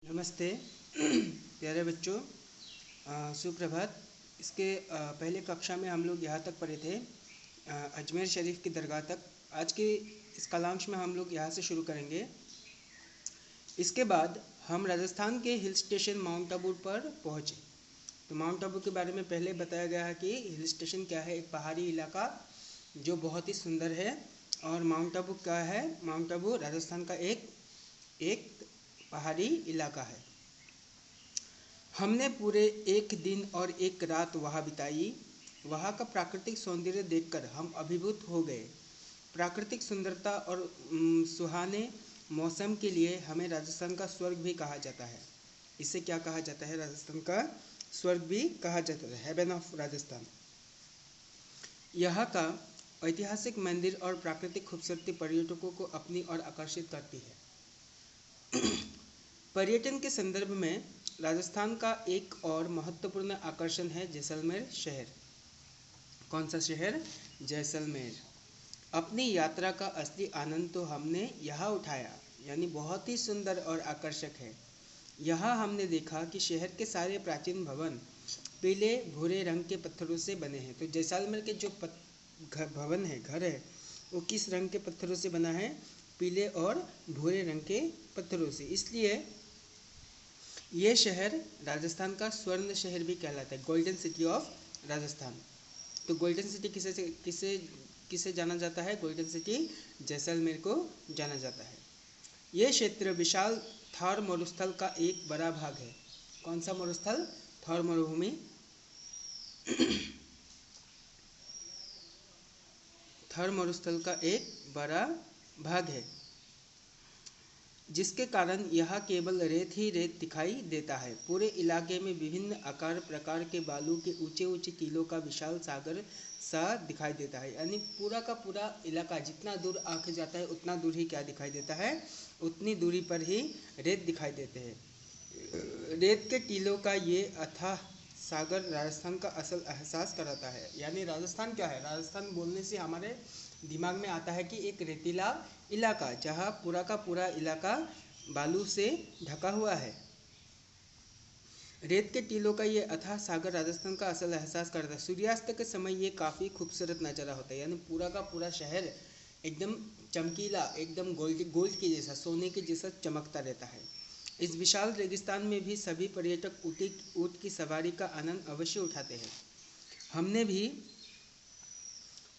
नमस्ते प्यारे बच्चों, सुप्रभात। इसके पहले कक्षा में हम लोग यहाँ तक पढ़े थे, अजमेर शरीफ की दरगाह तक। आज के इस कालांश में हम लोग यहाँ से शुरू करेंगे। इसके बाद हम राजस्थान के हिल स्टेशन माउंट आबू पर पहुँचे। तो माउंट आबू के बारे में पहले बताया गया है कि हिल स्टेशन क्या है, एक पहाड़ी इलाका जो बहुत ही सुंदर है। और माउंट आबू क्या है? माउंट आबू राजस्थान का एक पहाड़ी इलाका है। हमने पूरे एक दिन और एक रात वहाँ बिताई। वहाँ का प्राकृतिक सौंदर्य देखकर हम अभिभूत हो गए। प्राकृतिक सुंदरता और सुहाने मौसम के लिए हमें राजस्थान का स्वर्ग भी कहा जाता है। इसे क्या कहा जाता है? राजस्थान का स्वर्ग भी कहा जाता है, हेवन ऑफ राजस्थान। यहाँ का ऐतिहासिक मंदिर और प्राकृतिक खूबसूरती पर्यटकों को अपनी ओर आकर्षित करती है। पर्यटन के संदर्भ में राजस्थान का एक और महत्वपूर्ण आकर्षण है जैसलमेर शहर। कौन सा शहर? जैसलमेर। अपनी यात्रा का असली आनंद तो हमने यहाँ उठाया, यानी बहुत ही सुंदर और आकर्षक है। यहाँ हमने देखा कि शहर के सारे प्राचीन भवन पीले भूरे रंग के पत्थरों से बने हैं। तो जैसलमेर के जो भवन है, घर है, वो किस रंग के पत्थरों से बना है? पीले और भूरे रंग के पत्थरों से। इसलिए ये शहर राजस्थान का स्वर्ण शहर भी कहलाता है, गोल्डन सिटी ऑफ राजस्थान। तो गोल्डन सिटी किसे जाना जाता है? गोल्डन सिटी जैसलमेर को जाना जाता है। ये क्षेत्र विशाल थार मरुस्थल का एक बड़ा भाग है। कौन सा मरुस्थल? थार मरुभूमि। थार मरुस्थल का एक बड़ा भाग है, जिसके कारण यह केवल रेत ही रेत दिखाई देता है। पूरे इलाके में विभिन्न आकार प्रकार के बालू के ऊंचे ऊंचे टीलों का विशाल सागर सा दिखाई देता है। यानी पूरा का पूरा इलाका जितना दूर आंख जाता है उतना दूर ही क्या दिखाई देता है? उतनी दूरी पर ही रेत दिखाई देते हैं। रेत के टीलों का ये अथाह सागर राजस्थान का असल एहसास कराता है। यानी राजस्थान क्या है? राजस्थान बोलने से हमारे दिमाग में आता है कि एक रेतीला इलाका, जहाँ पूरा का पूरा इलाका बालू से ढका हुआ है। रेत के टीलों का ये अथाह सागर राजस्थान का असल एहसास करता है। सूर्यास्त के समय ये काफ़ी खूबसूरत नज़ारा होता है। यानी पूरा का पूरा शहर एकदम चमकीला, एकदम गोल्ड के जैसा, सोने के जैसा चमकता रहता है। इस विशाल रेगिस्तान में भी सभी पर्यटक ऊँट की सवारी का आनंद अवश्य उठाते हैं। हमने भी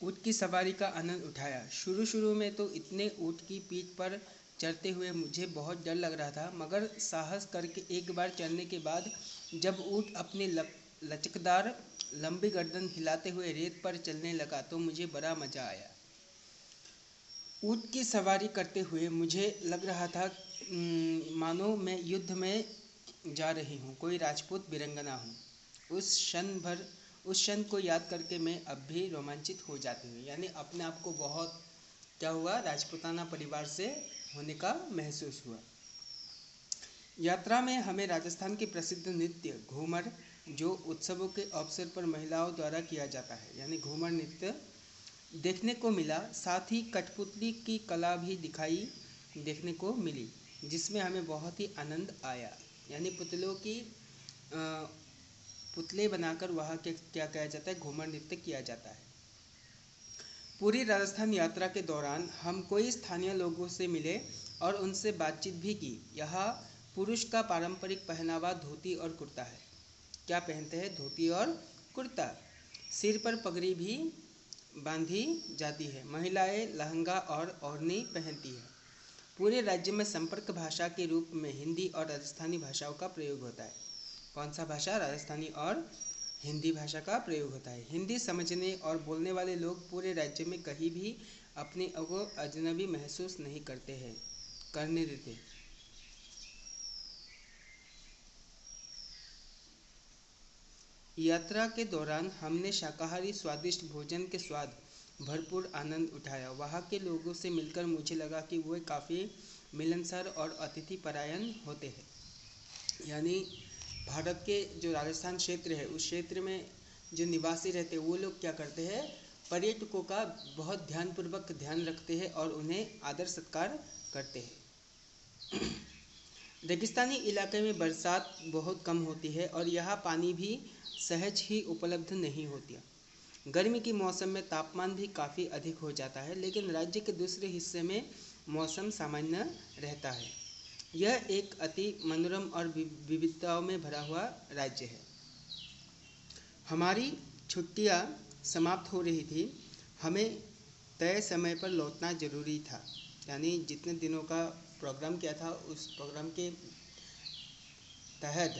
ऊँट की सवारी का आनंद उठाया। शुरू में तो इतने ऊँट की पीठ पर चढ़ते हुए मुझे बहुत डर लग रहा था, मगर साहस करके एक बार चढ़ने के बाद जब ऊँट अपनी लचकदार लंबी गर्दन हिलाते हुए रेत पर चलने लगा तो मुझे बड़ा मज़ा आया। ऊँट की सवारी करते हुए मुझे लग रहा था मानो मैं युद्ध में जा रही हूँ, कोई राजपूत वीरंगना हूँ। उस क्षण को याद करके मैं अब भी रोमांचित हो जाती हूँ। यानी अपने आप को बहुत क्या हुआ? राजपूताना परिवार से होने का महसूस हुआ। यात्रा में हमें राजस्थान के प्रसिद्ध नृत्य घूमर, जो उत्सवों के अवसर पर महिलाओं द्वारा किया जाता है, यानी घूमर नृत्य देखने को मिला। साथ ही कठपुतली की कला भी देखने को मिली, जिसमें हमें बहुत ही आनंद आया। यानी पुतले बनाकर वहाँ के क्या किया जाता है? घूमर नृत्य किया जाता है। पूरी राजस्थान यात्रा के दौरान हम कई स्थानीय लोगों से मिले और उनसे बातचीत भी की। यहाँ पुरुष का पारंपरिक पहनावा धोती और कुर्ता है। क्या पहनते हैं? धोती और कुर्ता। सिर पर पगड़ी भी बांधी जाती है। महिलाएं लहंगा और ओढ़नी पहनती है। पूरे राज्य में संपर्क भाषा के रूप में हिंदी और राजस्थानी भाषाओं का प्रयोग होता है। कौन सा भाषा? राजस्थानी और हिंदी भाषा का प्रयोग होता है। हिंदी समझने और बोलने वाले लोग पूरे राज्य में कहीं भी अपने को अजनबी महसूस नहीं करने देते। यात्रा के दौरान हमने शाकाहारी स्वादिष्ट भोजन के स्वाद भरपूर आनंद उठाया। वहाँ के लोगों से मिलकर मुझे लगा कि वे काफ़ी मिलनसार और अतिथि परायण होते हैं। यानी भारत के जो राजस्थान क्षेत्र है, उस क्षेत्र में जो निवासी रहते हैं वो लोग क्या करते हैं? पर्यटकों का बहुत ध्यानपूर्वक ध्यान रखते हैं और उन्हें आदर सत्कार करते हैं। रेगिस्तानी इलाके में बरसात बहुत कम होती है और यहाँ पानी भी सहज ही उपलब्ध नहीं होती। गर्मी के मौसम में तापमान भी काफ़ी अधिक हो जाता है, लेकिन राज्य के दूसरे हिस्से में मौसम सामान्य रहता है। यह एक अति मनोरम और विविधताओं में भरा हुआ राज्य है। हमारी छुट्टियां समाप्त हो रही थी। हमें तय समय पर लौटना ज़रूरी था, यानी जितने दिनों का प्रोग्राम किया था उस प्रोग्राम के तहत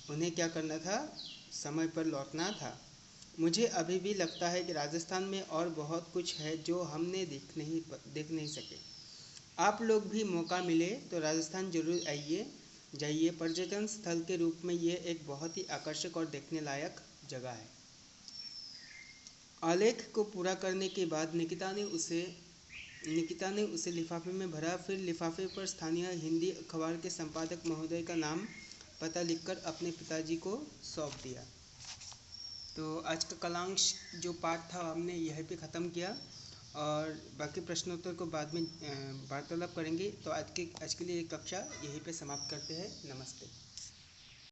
उन्हें क्या करना था, समय पर लौटना था। मुझे अभी भी लगता है कि राजस्थान में और बहुत कुछ है जो हमने देख नहीं सके। आप लोग भी मौका मिले तो राजस्थान जरूर आइए जाइए। पर्यटन स्थल के रूप में ये एक बहुत ही आकर्षक और देखने लायक जगह है। आलेख को पूरा करने के बाद निकिता ने उसे लिफाफे में भरा। फिर लिफाफे पर स्थानीय हिंदी अखबार के संपादक महोदय का नाम पता लिखकर अपने पिताजी को सौंप दिया। तो आज का कलांश जो पाठ था हमने यहीं पे ख़त्म किया और बाकी प्रश्नोत्तर को बाद में वार्तालाप करेंगे। तो आज के लिए कक्षा यहीं पे समाप्त करते हैं। नमस्ते।